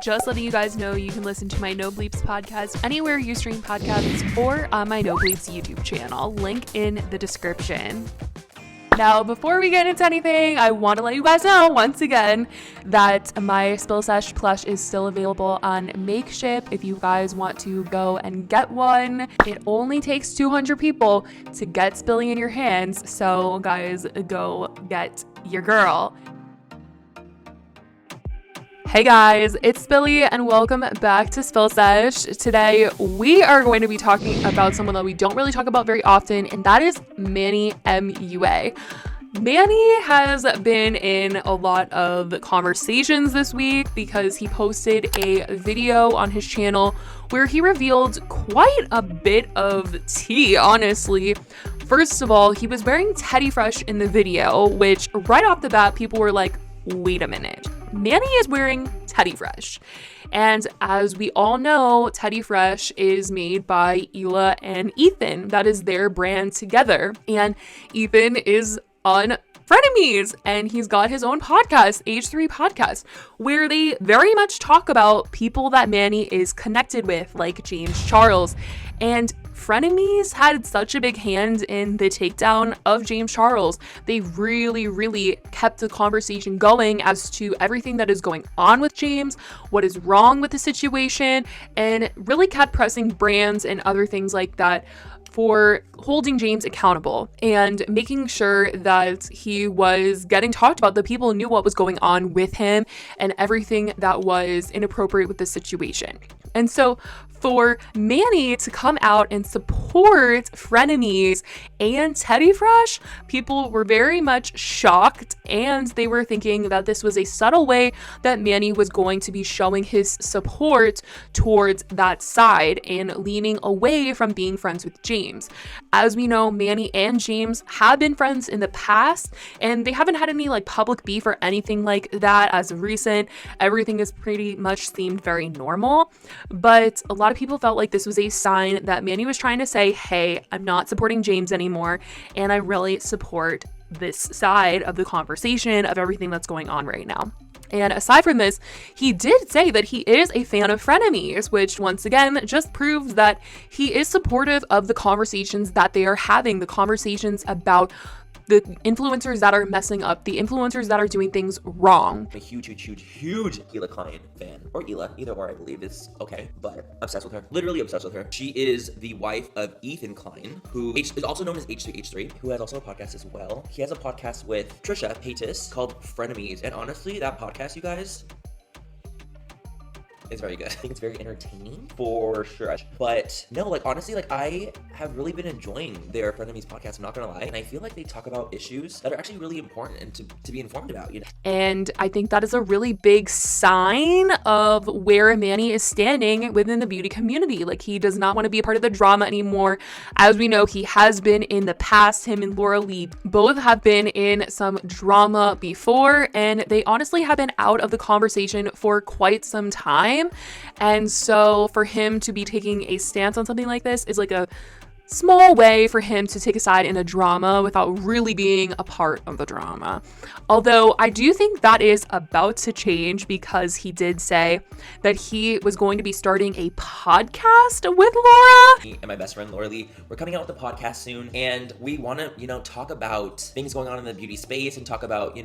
Just letting you guys know you can listen to my No Bleeps podcast anywhere you stream podcasts or on my No Bleeps YouTube channel. Link in the description. Now, before we get into anything, I want to let you guys know once again that my Sesh plush is still available on Makeship if you guys want to go and get one. It only takes 200 people to get Spilly in your hands, so guys, go get your girl. Hey guys, it's Spilly and welcome back to Sesh. Today we are going to be talking about someone that we don't really talk about very often, and that is Manny Mua. Manny has been in a lot of conversations this week because he posted a video on his channel where he revealed quite a bit of tea, honestly. First of all, he was wearing Teddy Fresh in the video, which right off the bat, people were like, wait a minute. Manny is wearing Teddy Fresh. And as we all know, Teddy Fresh is made by Ela and Ethan. That is their brand together. And Ethan is on Frenemies, and he's got his own podcast, H3 Podcast, where they very much talk about people that Manny is connected with, like James Charles. And Frenemies had such a big hand in the takedown of James Charles. They really kept the conversation going as to everything that is going on with James, what is wrong with the situation, and really kept pressing brands and other things like that for holding James accountable and making sure that he was getting talked about. The people knew what was going on with him and everything that was inappropriate with the situation. And so for Manny to come out and support Frenemies and Teddy Fresh, people were very much shocked, and they were thinking that this was a subtle way that Manny was going to be showing his support towards that side and leaning away from being friends with James. As we know, Manny and James have been friends in the past, and they haven't had any like public beef or anything like that as of recent. Everything is pretty much seemed very normal, but a lot of people felt like this was a sign that Manny was trying to say, hey, I'm not supporting James anymore, and I really support this side of the conversation of everything that's going on right now. And aside from this, he did say that he is a fan of Frenemies, which once again just proves that he is supportive of the conversations that they are having, the conversations about the influencers that are messing up, the influencers that are doing things wrong. I'm a huge Ela Klein fan. Or Ela, either or I believe is okay, but obsessed with her. Literally obsessed with her. She is the wife of Ethan Klein, who is also known as H3H3, who has also a podcast as well. He has a podcast with Trisha Paytas called Frenemies, and honestly, that podcast, you guys, it's very good. I think it's very entertaining for sure. But no, like honestly, like I have really been enjoying their Frenemies podcast, I'm not gonna lie. And I feel like they talk about issues that are actually really important and to be informed about, you know. And I think that is a really big sign of where Manny is standing within the beauty community. Like he does not want to be a part of the drama anymore. As we know, he has been in the past. Him and Laura Lee both have been in some drama before, and they honestly have been out of the conversation for quite some time. And so for him to be taking a stance on something like this is like a small way for him to take a side in a drama without really being a part of the drama. Although I do think that is about to change, because he did say that he was going to be starting a podcast with Laura. Me and my best friend Laura Lee, we're coming out with a podcast soon, and we want to, talk about things going on in the beauty space and talk about,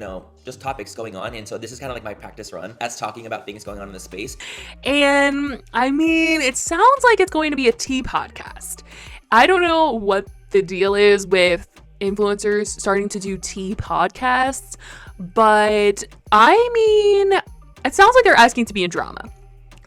just topics going on. And so this is kind of like my practice run as talking about things going on in the space. And I mean, it sounds like it's going to be a tea podcast. I don't know what the deal is with influencers starting to do tea podcasts, but I mean, it sounds like they're asking to be in drama.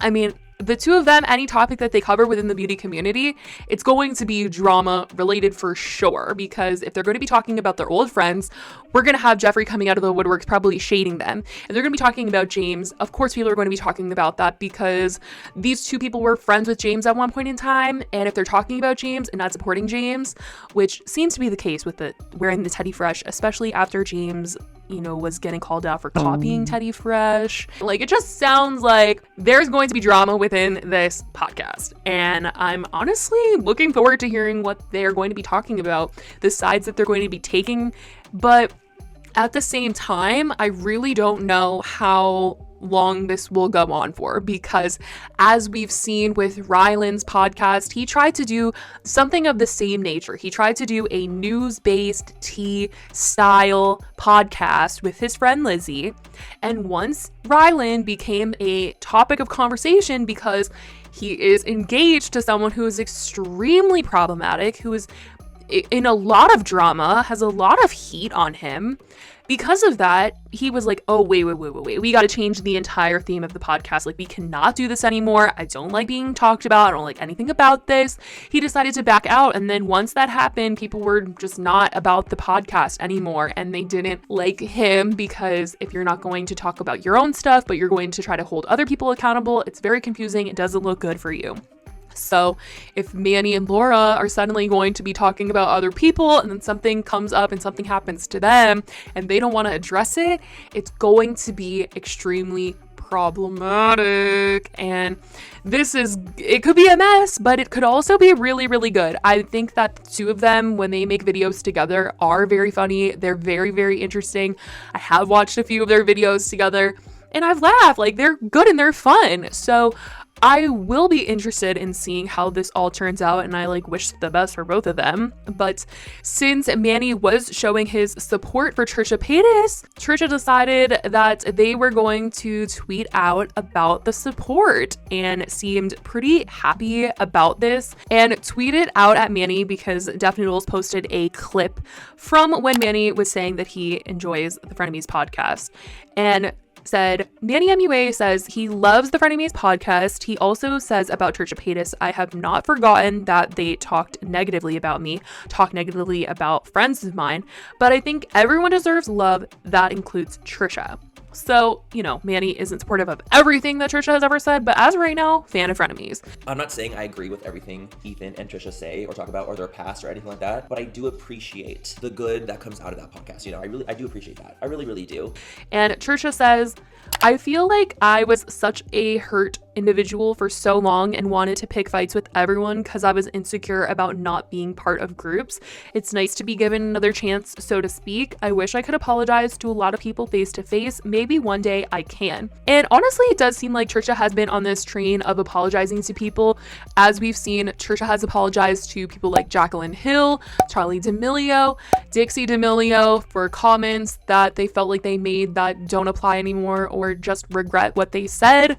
I mean, the two of them, any topic that they cover within the beauty community, it's going to be drama related for sure, because if they're going to be talking about their old friends, we're going to have Jeffree coming out of the woodworks probably shading them. And they're going to be talking about James. Of course, people are going to be talking about that because these two people were friends with James at one point in time. And if they're talking about James and not supporting James, which seems to be the case with the wearing the Teddy Fresh, especially after James was getting called out for copying Teddy Fresh. Like, it just sounds like there's going to be drama within this podcast. And I'm honestly looking forward to hearing what they're going to be talking about, the sides that they're going to be taking. But at the same time, I really don't know how long this will go on for, because as we've seen with Ryland's podcast, he tried to do something of the same nature. He tried to do a news-based tea style podcast with his friend Lizzie. And once Ryland became a topic of conversation because he is engaged to someone who is extremely problematic, who is in a lot of drama, has a lot of heat on him. Because of that, he was like, oh, wait. We got to change the entire theme of the podcast. Like, we cannot do this anymore. I don't like being talked about. I don't like anything about this. He decided to back out. And then once that happened, people were just not about the podcast anymore. And they didn't like him, because if you're not going to talk about your own stuff, but you're going to try to hold other people accountable, it's very confusing. It doesn't look good for you. So if Manny and Laura are suddenly going to be talking about other people, and then something comes up and something happens to them and they don't want to address it, it's going to be extremely problematic. And it could be a mess, but it could also be really, really good. I think that the two of them, when they make videos together, are very funny. They're very, very interesting. I have watched a few of their videos together and I've laughed. Like, they're good and they're fun. So I will be interested in seeing how this all turns out, and I wish the best for both of them. But since Manny was showing his support for Trisha Paytas, Trisha decided that they were going to tweet out about the support and seemed pretty happy about this, and tweeted out at Manny, because Def Noodles posted a clip from when Manny was saying that he enjoys the Frenemies podcast, and said, Manny Mua says he loves the Frenemies podcast. He also says about Trisha Paytas, I have not forgotten that they talked negatively about me, talked negatively about friends of mine, but I think everyone deserves love. That includes Trisha. So, Manny isn't supportive of everything that Trisha has ever said, but as of right now, fan of Frenemies. I'm not saying I agree with everything Ethan and Trisha say or talk about, or their past or anything like that, but I do appreciate the good that comes out of that podcast. I do appreciate that. I really, really do. And Trisha says, I feel like I was such a hurt individual for so long and wanted to pick fights with everyone because I was insecure about not being part of groups. It's nice to be given another chance, so to speak. I wish I could apologize to a lot of people face to face. Maybe one day I can. And honestly, it does seem like Trisha has been on this train of apologizing to people. As we've seen, Trisha has apologized to people like Jacqueline Hill, Charlie D'Amelio, Dixie D'Amelio for comments that they felt like they made that don't apply anymore, or just regret what they said.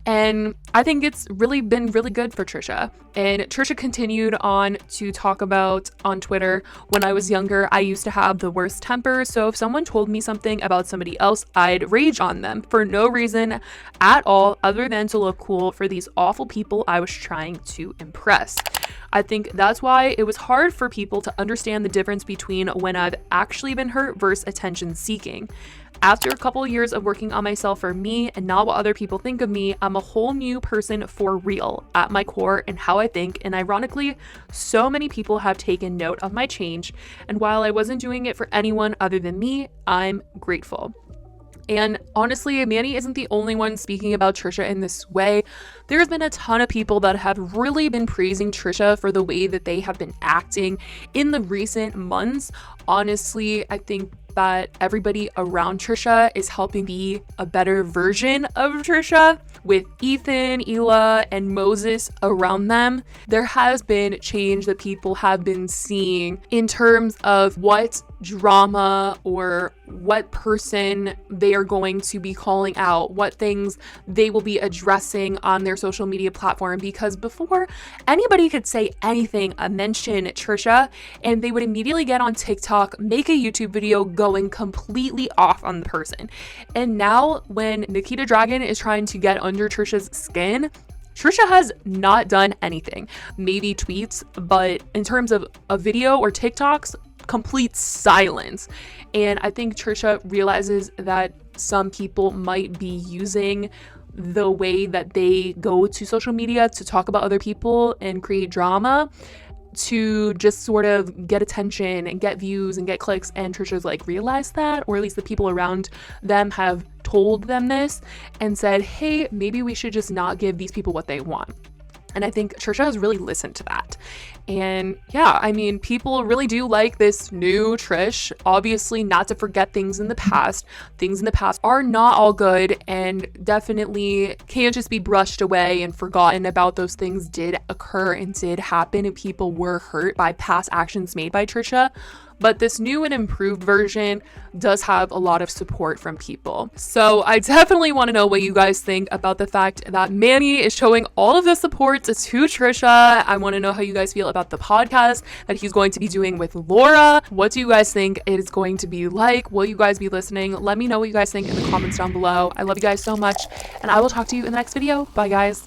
And I think it's really been really good for Trisha. And Trisha continued on to talk about on Twitter, when I was younger, I used to have the worst temper. So if someone told me something about somebody else, I'd rage on them for no reason at all other than to look cool for these awful people I was trying to impress. I think that's why it was hard for people to understand the difference between when I've actually been hurt versus attention seeking. After a couple years of working on myself for me and not what other people think of me, I'm a whole new person for real at my core and how I think. And ironically, so many people have taken note of my change. And while I wasn't doing it for anyone other than me, I'm grateful. And honestly, Manny isn't the only one speaking about Trisha in this way. There's been a ton of people that have really been praising Trisha for the way that they have been acting in the recent months. Honestly, I think that everybody around Trisha is helping be a better version of Trisha. With Ethan, Hila, and Moses around them, there has been change that people have been seeing in terms of what drama or what person they are going to be calling out, what things they will be addressing on their social media platform. Because before, anybody could say anything, mention Trisha, and they would immediately get on TikTok, make a YouTube video going completely off on the person. And now when Nikita Dragon is trying to get under Trisha's skin, Trisha has not done anything. Maybe tweets, but in terms of a video or TikToks, complete silence. And I think Trisha realizes that some people might be using the way that they go to social media to talk about other people and create drama to just sort of get attention and get views and get clicks. And Trisha's realized that, or at least the people around them have told them this and said, hey, maybe we should just not give these people what they want. And I think Trisha has really listened to that. And yeah, I mean, people really do like this new Trish. Obviously, not to forget things in the past. Things in the past are not all good and definitely can't just be brushed away and forgotten about. Those things did occur and did happen, and people were hurt by past actions made by Trisha. But this new and improved version does have a lot of support from people. So I definitely want to know what you guys think about the fact that Manny is showing all of the support to Trisha. I want to know how you guys feel about the podcast that he's going to be doing with Laura. What do you guys think it is going to be like? Will you guys be listening? Let me know what you guys think in the comments down below. I love you guys so much, and I will talk to you in the next video. Bye, guys.